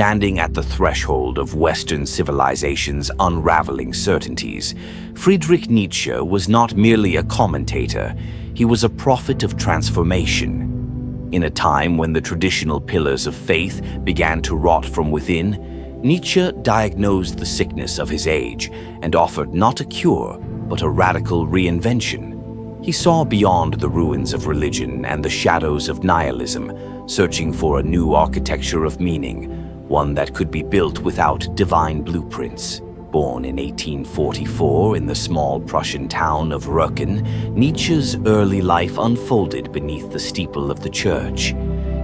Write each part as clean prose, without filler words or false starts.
Standing at the threshold of Western civilization's unraveling certainties, Friedrich Nietzsche was not merely a commentator, he was a prophet of transformation. In a time when the traditional pillars of faith began to rot from within, Nietzsche diagnosed the sickness of his age and offered not a cure, but a radical reinvention. He saw beyond the ruins of religion and the shadows of nihilism, searching for a new architecture of meaning, one that could be built without divine blueprints. Born in 1844 in the small Prussian town of Röcken, Nietzsche's early life unfolded beneath the steeple of the church.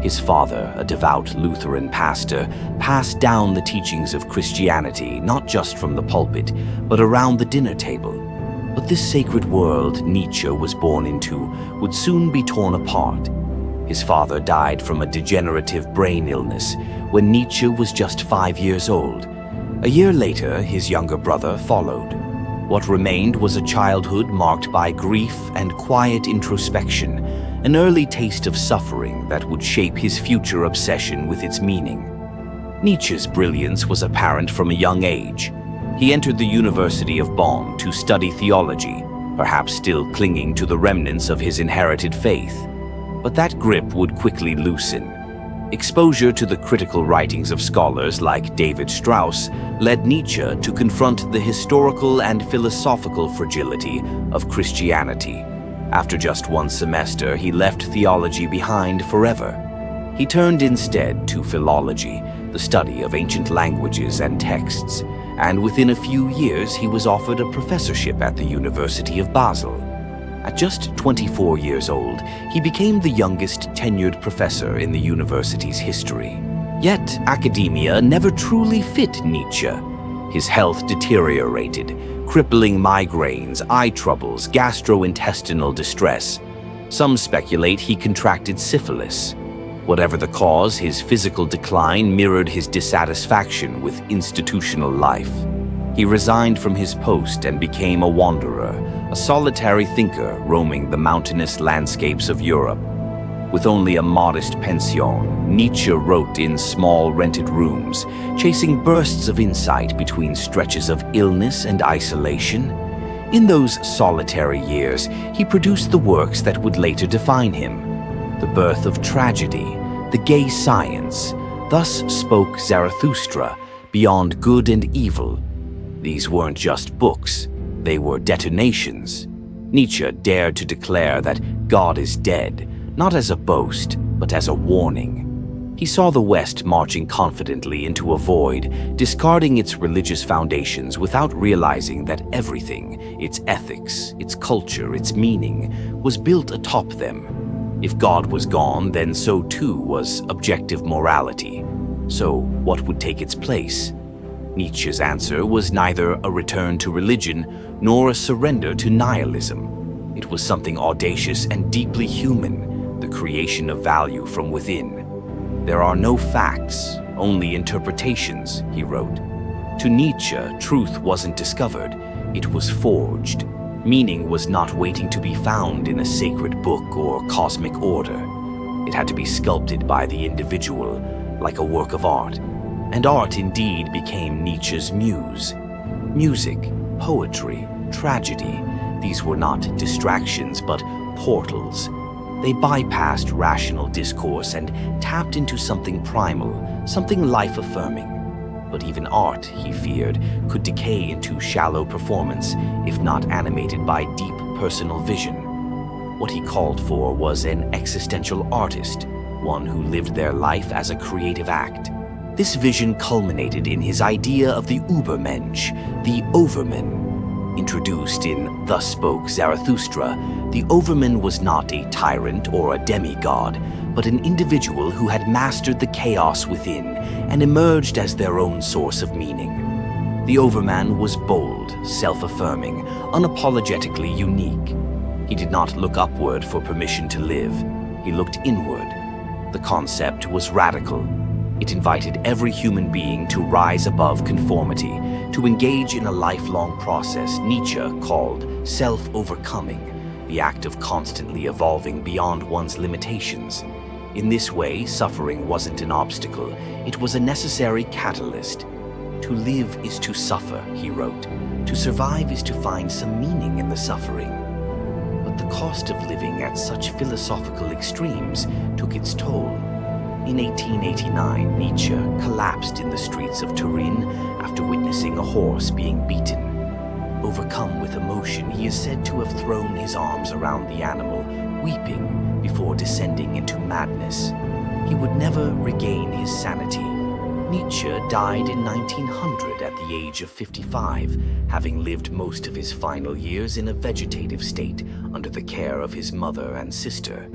His father, a devout Lutheran pastor, passed down the teachings of Christianity not just from the pulpit, but around the dinner table. But this sacred world Nietzsche was born into would soon be torn apart. His father died from a degenerative brain illness when Nietzsche was just 5 years old. A year later, his younger brother followed. What remained was a childhood marked by grief and quiet introspection, an early taste of suffering that would shape his future obsession with its meaning. Nietzsche's brilliance was apparent from a young age. He entered the University of Bonn to study theology, perhaps still clinging to the remnants of his inherited faith. But that grip would quickly loosen. Exposure to the critical writings of scholars like David Strauss led Nietzsche to confront the historical and philosophical fragility of Christianity. After just one semester, he left theology behind forever. He turned instead to philology, the study of ancient languages and texts, and within a few years he was offered a professorship at the University of Basel. At just 24 years old, he became the youngest tenured professor in the university's history. Yet academia never truly fit Nietzsche. His health deteriorated, crippling migraines, eye troubles, gastrointestinal distress. Some speculate he contracted syphilis. Whatever the cause, his physical decline mirrored his dissatisfaction with institutional life. He resigned from his post and became a wanderer, a solitary thinker roaming the mountainous landscapes of Europe. With only a modest pension, Nietzsche wrote in small rented rooms, chasing bursts of insight between stretches of illness and isolation. In those solitary years, he produced the works that would later define him. The birth of tragedy, the gay science, thus spoke Zarathustra, beyond good and evil. These weren't just books, they were detonations. Nietzsche dared to declare that God is dead, not as a boast, but as a warning. He saw the West marching confidently into a void, discarding its religious foundations without realizing that everything, its ethics, its culture, its meaning, was built atop them. If God was gone, then so too was objective morality. So what would take its place? Nietzsche's answer was neither a return to religion nor a surrender to nihilism. It was something audacious and deeply human, the creation of value from within. There are no facts, only interpretations, he wrote. To Nietzsche, truth wasn't discovered, it was forged. Meaning was not waiting to be found in a sacred book or cosmic order. It had to be sculpted by the individual, like a work of art. And art indeed became Nietzsche's muse. Music, poetry, tragedy, these were not distractions but portals. They bypassed rational discourse and tapped into something primal, something life-affirming. But even art, he feared, could decay into shallow performance if not animated by deep personal vision. What he called for was an existential artist, one who lived their life as a creative act. This vision culminated in his idea of the Übermensch, the Overman. Introduced in Thus Spoke Zarathustra, the Overman was not a tyrant or a demigod, but an individual who had mastered the chaos within and emerged as their own source of meaning. The Overman was bold, self-affirming, unapologetically unique. He did not look upward for permission to live. He looked inward. The concept was radical. It invited every human being to rise above conformity, to engage in a lifelong process Nietzsche called self-overcoming, the act of constantly evolving beyond one's limitations. In this way, suffering wasn't an obstacle, it was a necessary catalyst. To live is to suffer, he wrote. To survive is to find some meaning in the suffering. But the cost of living at such philosophical extremes took its toll. In 1889, Nietzsche collapsed in the streets of Turin after witnessing a horse being beaten. Overcome with emotion, he is said to have thrown his arms around the animal, weeping before descending into madness. He would never regain his sanity. Nietzsche died in 1900 at the age of 55, having lived most of his final years in a vegetative state under the care of his mother and sister.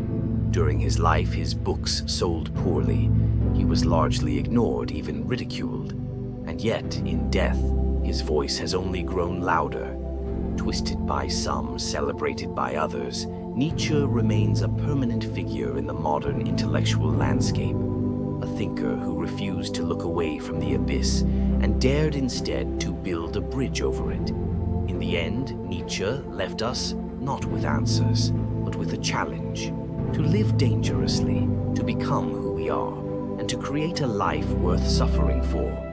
During his life, his books sold poorly. He was largely ignored, even ridiculed. And yet, in death, his voice has only grown louder. Twisted by some, celebrated by others, Nietzsche remains a permanent figure in the modern intellectual landscape. A thinker who refused to look away from the abyss and dared instead to build a bridge over it. In the end, Nietzsche left us not with answers, but with a challenge. To live dangerously, to become who we are, and to create a life worth suffering for.